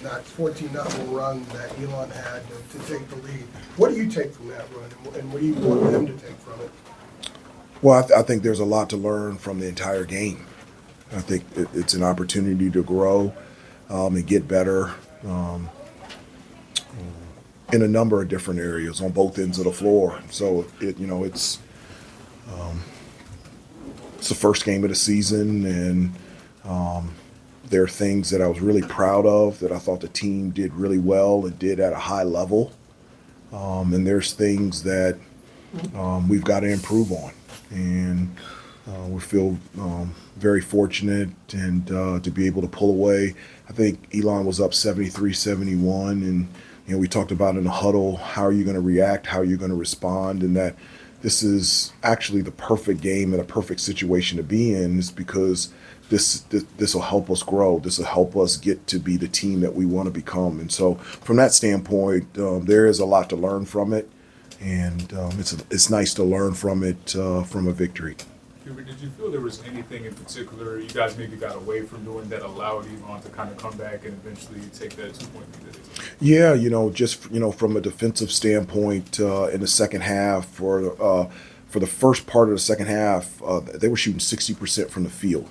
that 14-0 run that Elon had to take the lead. What do you take from that run, and what do you want them to take from it? Well, I think there's a lot to learn from the entire game. I think it's an opportunity to grow and get better in a number of different areas on both ends of the floor. So it's the first game of the season, and there are things that I was really proud of that I thought the team did really well and did at a high level. And there's things that we've got to improve on. And we feel very fortunate and to be able to pull away. I think Elon was up 73-71, and we talked about in the huddle, how are you going to react, how are you going to respond, and that this is actually the perfect game and a perfect situation to be in, is because this will help us grow. This will help us get to be the team that we want to become. And so from that standpoint, there is a lot to learn from it, and it's nice to learn from it from a victory. Hubert, did you feel there was anything in particular you guys maybe got away from doing that allowed Elon to kind of come back and eventually take that 2-point lead? Yeah, just from a defensive standpoint, in the second half, for the first part of the second half, they were shooting 60% from the field.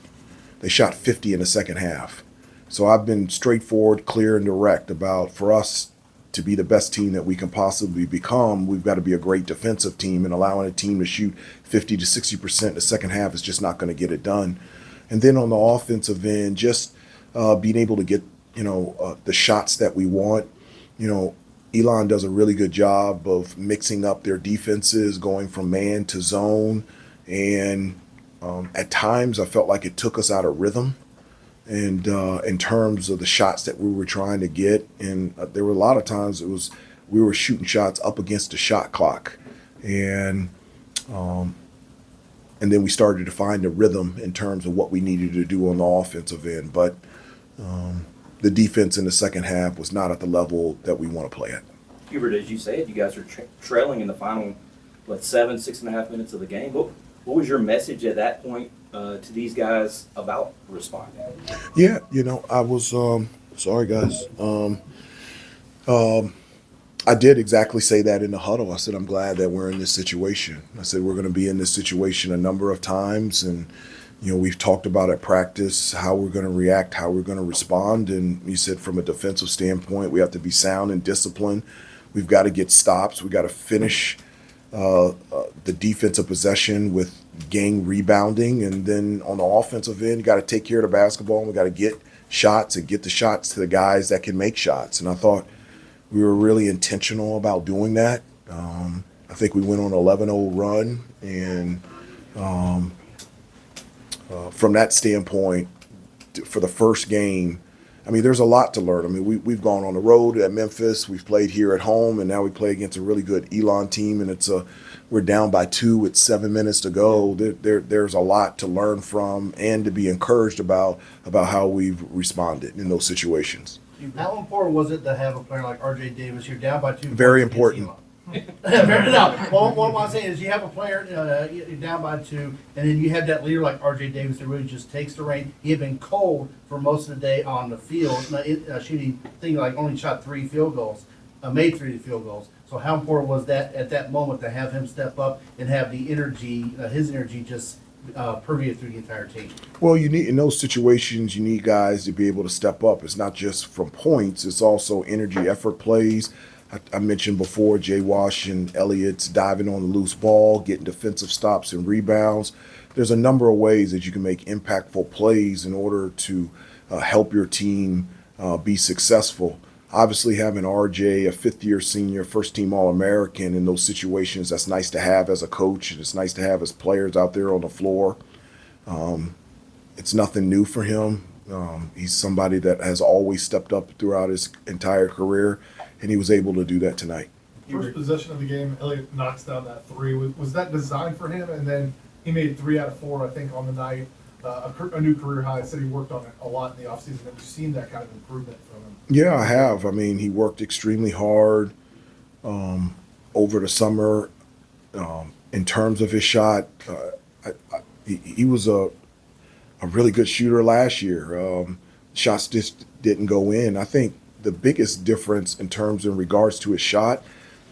They shot 50 in the second half. So I've been straightforward, clear, and direct about, for us to be the best team that we can possibly become, we've got to be a great defensive team, and allowing a team to shoot 50 to 60% in the second half is just not going to get it done. And then on the offensive end, just being able to get the shots that we want. Elon does a really good job of mixing up their defenses, going from man to zone, and at times I felt like it took us out of rhythm. And in terms of the shots that we were trying to get, and there were a lot of times we were shooting shots up against the shot clock, and then we started to find a rhythm in terms of what we needed to do on the offensive end. But the defense in the second half was not at the level that we want to play at. Hubert, as you said, you guys are trailing in the final, 6.5 minutes of the game. What was your message at that point to these guys about responding? Yeah, I was sorry, guys. I did exactly say that in the huddle. I said, I'm glad that we're in this situation. I said, we're going to be in this situation a number of times, and we've talked about at practice how we're going to react, how we're going to respond. And you said from a defensive standpoint, we have to be sound and disciplined. We've got to get stops. We got to finish the defensive possession with gang rebounding. And then on the offensive end, you got to take care of the basketball, and we got to get shots and get the shots to the guys that can make shots. And I thought we were really intentional about doing that. I think we went on an 11-0 run, and from that standpoint, for the first game, there's a lot to learn. We've gone on the road at Memphis, we've played here at home, and now we play against a really good Elon team, and we're down by 2 with 7 minutes to go. There's a lot to learn from and to be encouraged about how we've responded in those situations. How important was it to have a player like R.J. Davis? You're down by 2. Very important. What I'm saying is you have a player you're down by 2, and then you have that leader like R.J. Davis that really just takes the reign. He had been cold for most of the day on the field, shooting things like only shot 3 field goals, made 3 field goals. So how important was that at that moment to have him step up and have the energy, his energy just permeate through the entire team? Well, in those situations, you need guys to be able to step up. It's not just from points, it's also energy, effort plays. I mentioned before Jay Wash and Elliot's diving on the loose ball, getting defensive stops and rebounds. There's a number of ways that you can make impactful plays in order to help your team be successful. Obviously, having RJ, a fifth-year senior, first-team All-American, in those situations, that's nice to have as a coach, and it's nice to have as players out there on the floor. It's nothing new for him. He's somebody that has always stepped up throughout his entire career, and he was able to do that tonight. First possession of the game, Elliot knocks down that 3. Was that designed for him? And then he made 3 out of 4, I think, on the night. A new career high. Said he worked on it a lot in the offseason. Have you seen that kind of improvement from him? Yeah, I have. He worked extremely hard over the summer. In terms of his shot, he was a really good shooter last year. Shots just didn't go in. I think the biggest difference in terms in regards to his shot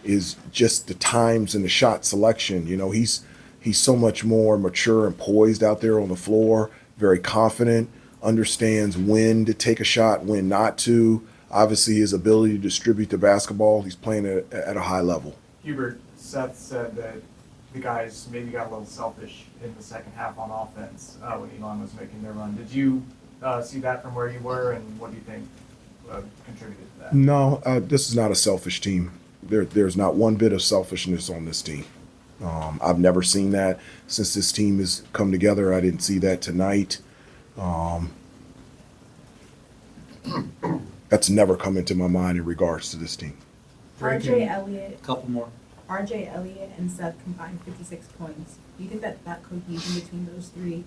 is just the times and the shot selection. You know, he's so much more mature and poised out there on the floor, very confident, understands when to take a shot, when not to. Obviously, his ability to distribute the basketball, he's playing at a high level. Hubert, Seth said that the guys maybe got a little selfish in the second half on offense when Elon was making their run. Did you see that from where you were, and what do you think contributed to that? No, this is not a selfish team. There's not one bit of selfishness on this team. I've never seen that since this team has come together. I didn't see that tonight. That's never come into my mind in regards to this team. RJ Elliott, Couple more. RJ Elliott and Seth combined 56 points. Do you think that cohesion between those three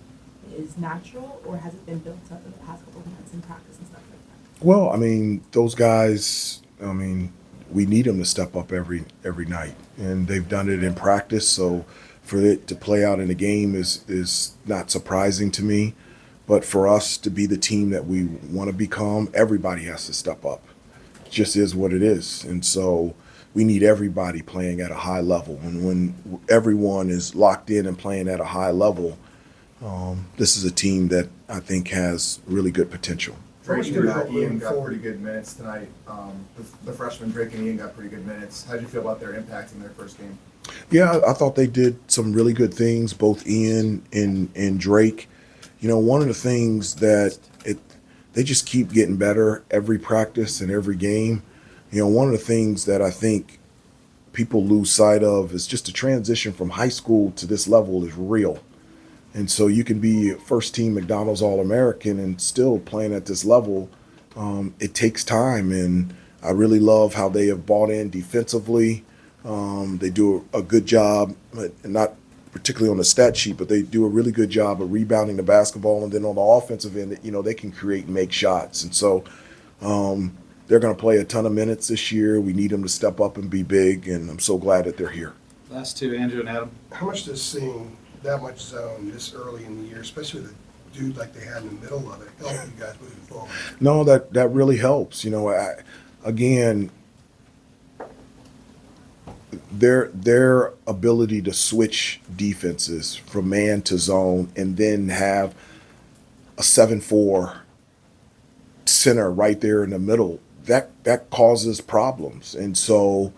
is natural, or has it been built up in the past couple of months in practice and stuff like that? Well, I mean, those guys, I mean, we need them to step up every night, and they've done it in practice. So for it to play out in a game is not surprising to me. But for us to be the team that we want to become, everybody has to step up. It just is what it is. And so we need everybody playing at a high level. And when everyone is locked in and playing at a high level, this is a team that I think has really good potential. Drake Ian moving got forward. pretty good minutes tonight. The freshmen, Drake and Ian, got pretty good minutes. How did you feel about their impact in their first game? Yeah, I thought they did some really good things, both Ian and Drake. You know, one of the things that they just keep getting better every practice and every game. You know, one of the things that I think people lose sight of is just the transition from high school to this level is real. And so you can be first team McDonald's All-American and still playing at this level. It takes time, and I really love how they have bought in defensively. They do a good job, not particularly on the stat sheet, but they do a really good job of rebounding the basketball. And then on the offensive end, you know, they can create and make shots. And so they're going to play a ton of minutes this year. We need them to step up and be big, and I'm so glad that they're here. Last two, Andrew and Adam. How much does seeing that much zone this early in the year, especially with a dude like they had in the middle of it, help you guys moving forward? No, that really helps. You know, again, their ability to switch defenses from man to zone and then have a 7-4 center right there in the middle, that causes problems. And so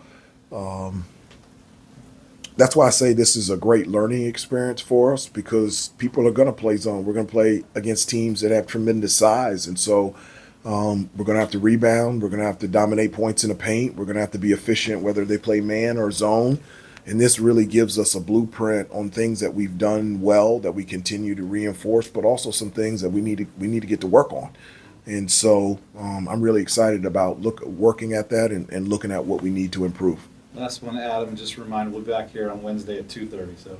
that's why I say this is a great learning experience for us, because people are going to play zone. We're going to play against teams that have tremendous size. And so we're going to have to rebound. We're going to have to dominate points in the paint. We're going to have to be efficient, whether they play man or zone. And this really gives us a blueprint on things that we've done well, that we continue to reinforce, but also some things that we need to get to work on. And so I'm really excited about working at that and looking at what we need to improve. Last one, Adam, just a reminder, we'll be back here on Wednesday at 2:30, so.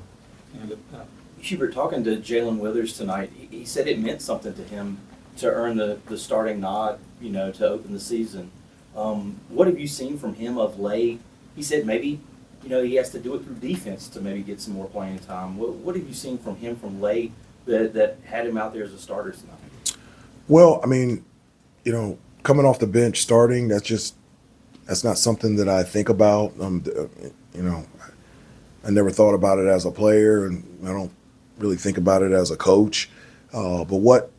Hubert, talking to Jaylen Withers tonight, he said it meant something to him to earn the starting nod, you know, to open the season. What have you seen from him of late? He said maybe, you know, he has to do it through defense to maybe get some more playing time. What have you seen from him from late that had him out there as a starter tonight? Well, I mean, you know, coming off the bench starting, that's not something that I think about. You know, I never thought about it as a player, and I don't really think about it as a coach. But what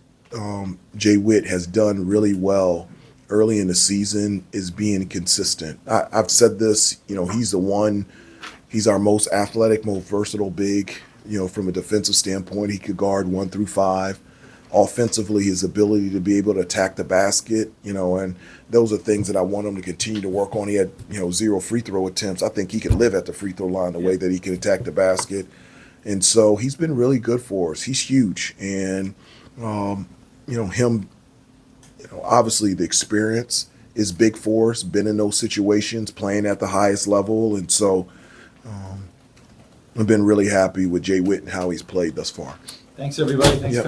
Jay Witt has done really well early in the season is being consistent. I've said this, you know, he's our most athletic, most versatile big, you know, from a defensive standpoint. He could guard 1 through 5. Offensively, his ability to be able to attack the basket, you know, and those are things that I want him to continue to work on. He had, you know, 0 free throw attempts. I think he can live at the free throw line the way that he can attack the basket. And so he's been really good for us. He's huge. And, you know, him, you know, obviously the experience is big for us, been in those situations, playing at the highest level. And so I've been really happy with Jay Witt and how he's played thus far. Thanks, everybody. Thanks, Yep. Coach.